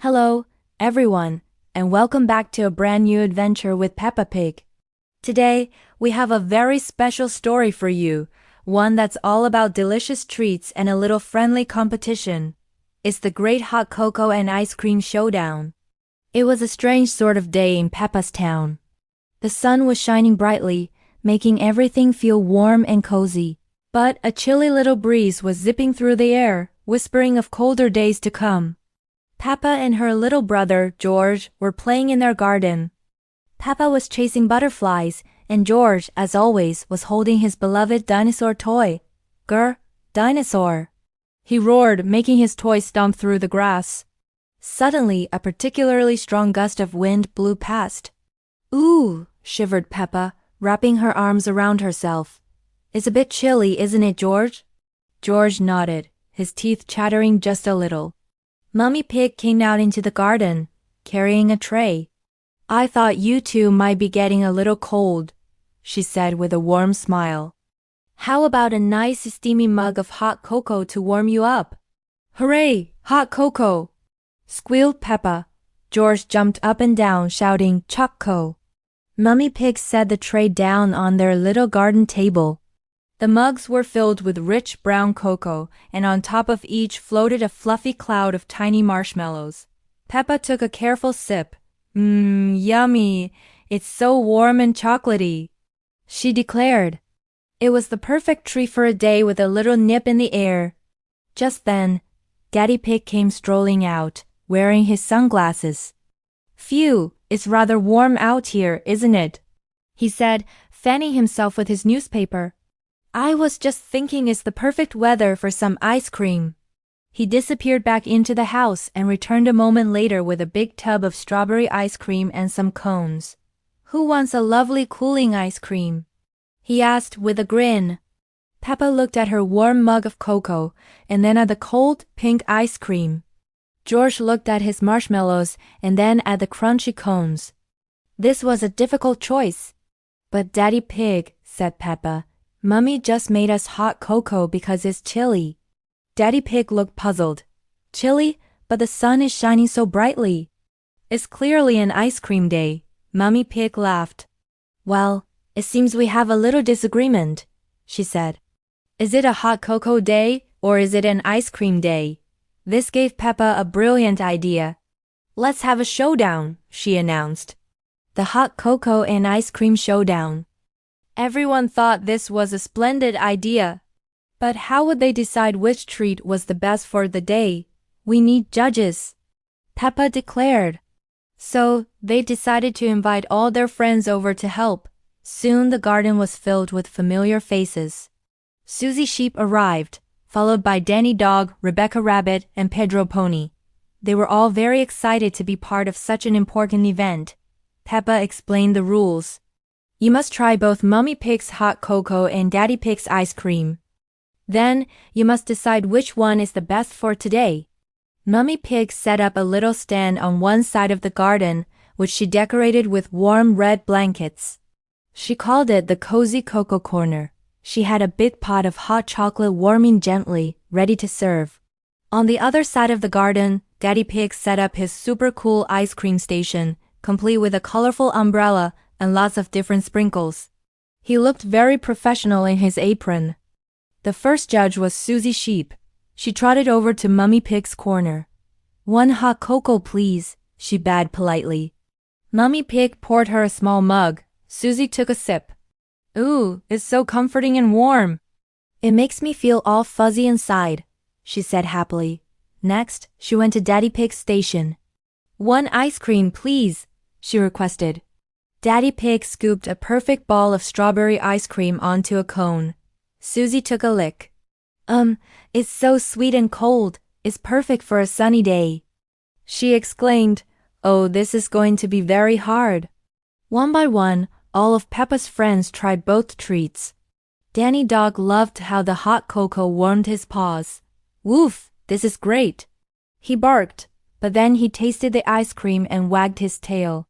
Hello, everyone, and welcome back to a brand new adventure with Peppa Pig. Today, we have a very special story for you, one that's all about delicious treats and a little friendly competition. It's the Great Hot Cocoa and Ice Cream Showdown. It was a strange sort of day in Peppa's town. The sun was shining brightly, making everything feel warm and cozy. But a chilly little breeze was zipping through the air, whispering of colder days to come. Peppa and her little brother, George, were playing in their garden. Peppa was chasing butterflies, and George, as always, was holding his beloved dinosaur toy. Grr, dinosaur! He roared, making his toy stomp through the grass. Suddenly, a particularly strong gust of wind blew past. Ooh, shivered Peppa, wrapping her arms around herself. It's a bit chilly, isn't it, George? George nodded, his teeth chattering just a little. Mummy Pig came out into the garden, carrying a tray. I thought you two might be getting a little cold, she said with a warm smile. How about a nice steamy mug of hot cocoa to warm you up? Hooray, hot cocoa! Squealed Peppa. George jumped up and down, shouting, Choco! Mummy Pig set the tray down on their little garden table. The mugs were filled with rich brown cocoa, and on top of each floated a fluffy cloud of tiny marshmallows. Peppa took a careful sip. Yummy! It's so warm and chocolatey, she declared. It was the perfect treat for a day with a little nip in the air. Just then, Daddy Pig came strolling out, wearing his sunglasses. Phew, it's rather warm out here, isn't it? He said, fanning himself with his newspaper. I was just thinking it's the perfect weather for some ice cream. He disappeared back into the house and returned a moment later with a big tub of strawberry ice cream and some cones. Who wants a lovely cooling ice cream? He asked with a grin. Peppa looked at her warm mug of cocoa and then at the cold, pink ice cream. George looked at his marshmallows and then at the crunchy cones. This was a difficult choice. But Daddy Pig, said Peppa, Mummy just made us hot cocoa because it's chilly. Daddy Pig looked puzzled. Chilly? But the sun is shining so brightly. It's clearly an ice cream day. Mummy Pig laughed. Well, it seems we have a little disagreement, she said. Is it a hot cocoa day or is it an ice cream day? This gave Peppa a brilliant idea. Let's have a showdown, she announced. The hot cocoa and ice cream showdown. Everyone thought this was a splendid idea. But how would they decide which treat was the best for the day? We need judges, Peppa declared. So, they decided to invite all their friends over to help. Soon the garden was filled with familiar faces. Susie Sheep arrived, followed by Danny Dog, Rebecca Rabbit, and Pedro Pony. They were all very excited to be part of such an important event. Peppa explained the rules. You must try both Mummy Pig's hot cocoa and Daddy Pig's ice cream. Then, you must decide which one is the best for today. Mummy Pig set up a little stand on one side of the garden, which she decorated with warm red blankets. She called it the Cozy Cocoa Corner. She had a big pot of hot chocolate warming gently, ready to serve. On the other side of the garden, Daddy Pig set up his super cool ice cream station, complete with a colorful umbrella and lots of different sprinkles. He looked very professional in his apron. The first judge was Susie Sheep. She trotted over to Mummy Pig's corner. One hot cocoa, please, she bade politely. Mummy Pig poured her a small mug. Susie took a sip. Ooh, it's so comforting and warm. It makes me feel all fuzzy inside, she said happily. Next, she went to Daddy Pig's station. One ice cream, please, she requested. Daddy Pig scooped a perfect ball of strawberry ice cream onto a cone. Susie took a lick. It's so sweet and cold. It's perfect for a sunny day, she exclaimed. Oh, this is going to be very hard. One by one, all of Peppa's friends tried both treats. Danny Dog loved how the hot cocoa warmed his paws. Woof, this is great, he barked, but then he tasted the ice cream and wagged his tail.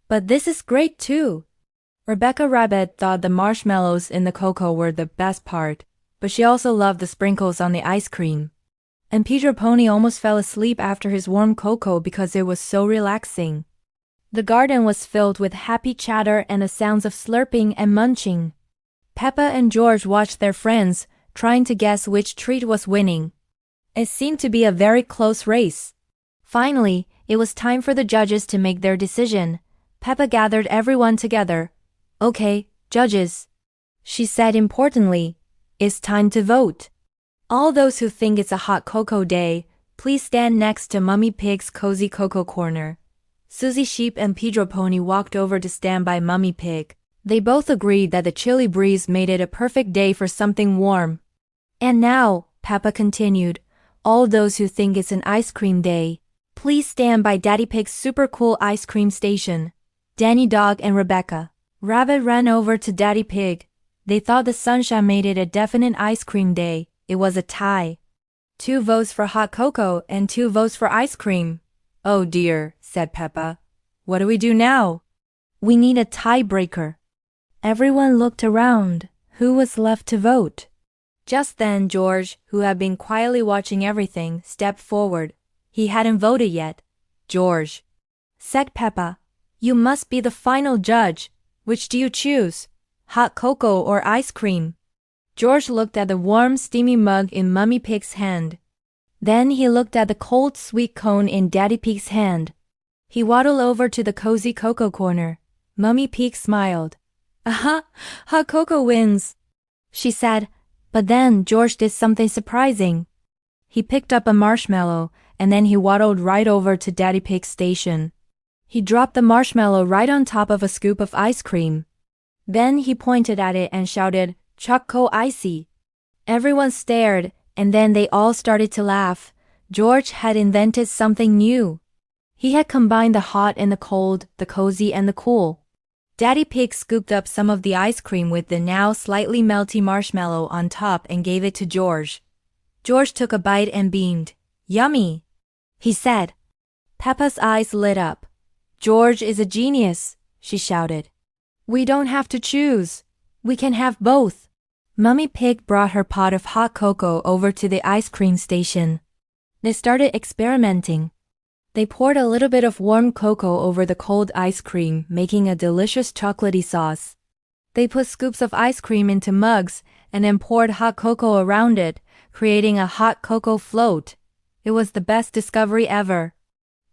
But this is great too. Rebecca Rabbit thought the marshmallows in the cocoa were the best part, but she also loved the sprinkles on the ice cream. and Pedro Pony almost fell asleep after his warm cocoa because it was so relaxing. The garden was filled with happy chatter and the sounds of slurping and munching. Peppa and George watched their friends, trying to guess which treat was winning. It seemed to be a very close race. Finally, it was time for the judges to make their decision. Peppa gathered everyone together. "Okay, judges," she said importantly, "it's time to vote. All those who think it's a hot cocoa day, please stand next to Mummy Pig's cozy cocoa corner." Susie Sheep and Pedro Pony walked over to stand by Mummy Pig. They both agreed that the chilly breeze made it a perfect day for something warm. "And now," Peppa continued, "all those who think it's an ice cream day, please stand by Daddy Pig's super cool ice cream station." Danny Dog and Rebecca Rabbit ran over to Daddy Pig. They thought the sunshine made it a definite ice cream day. It was a tie. 2 votes for hot cocoa and 2 votes for ice cream. "Oh dear," said Peppa. "What do we do now?" "We need a tiebreaker." Everyone looked around. Who was left to vote? Just then George, who had been quietly watching everything, stepped forward. He hadn't voted yet. "George," said Peppa, "you must be the final judge. Which do you choose? Hot cocoa or ice cream?" George looked at the warm, steamy mug in Mummy Pig's hand. Then he looked at the cold, sweet cone in Daddy Pig's hand. He waddled over to the cozy cocoa corner. Mummy Pig smiled. "Aha! Hot cocoa wins," she said. But then George did something surprising. He picked up a marshmallow, and then he waddled right over to Daddy Pig's station. He dropped the marshmallow right on top of a scoop of ice cream. Then he pointed at it and shouted, "Choco icy." Everyone stared, and then they all started to laugh. George had invented something new. He had combined the hot and the cold, the cozy and the cool. Daddy Pig scooped up some of the ice cream with the now slightly melty marshmallow on top and gave it to George. George took a bite and beamed. "Yummy," he said. Peppa's eyes lit up. "George is a genius," she shouted. "We don't have to choose. We can have both." Mummy Pig brought her pot of hot cocoa over to the ice cream station. They started experimenting. They poured a little bit of warm cocoa over the cold ice cream, making a delicious chocolatey sauce. They put scoops of ice cream into mugs and then poured hot cocoa around it, creating a hot cocoa float. It was the best discovery ever.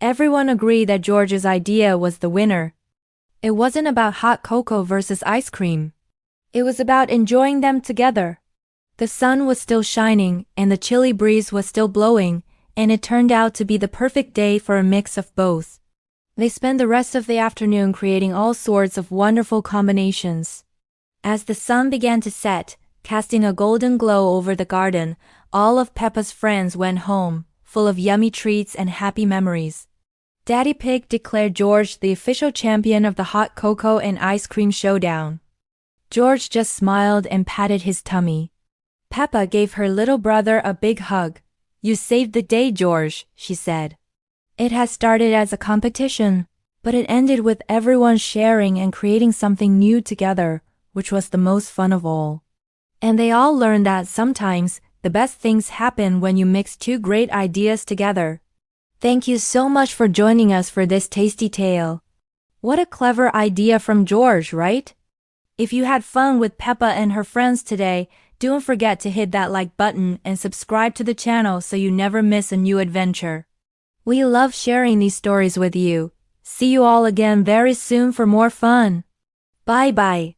Everyone agreed that George's idea was the winner. It wasn't about hot cocoa versus ice cream. It was about enjoying them together. The sun was still shining and the chilly breeze was still blowing, and it turned out to be the perfect day for a mix of both. They spent the rest of the afternoon creating all sorts of wonderful combinations. As the sun began to set, casting a golden glow over the garden, all of Peppa's friends went home, full of yummy treats and happy memories. Daddy Pig declared George the official champion of the hot cocoa and ice cream showdown. George just smiled and patted his tummy. Peppa gave her little brother a big hug. "You saved the day, George," she said. It had started as a competition, but it ended with everyone sharing and creating something new together, which was the most fun of all. And they all learned that sometimes the best things happen when you mix 2 great ideas together. Thank you so much for joining us for this tasty tale. What a clever idea from George, right? If you had fun with Peppa and her friends today, don't forget to hit that like button and subscribe to the channel so you never miss a new adventure. We love sharing these stories with you. See you all again very soon for more fun. Bye bye.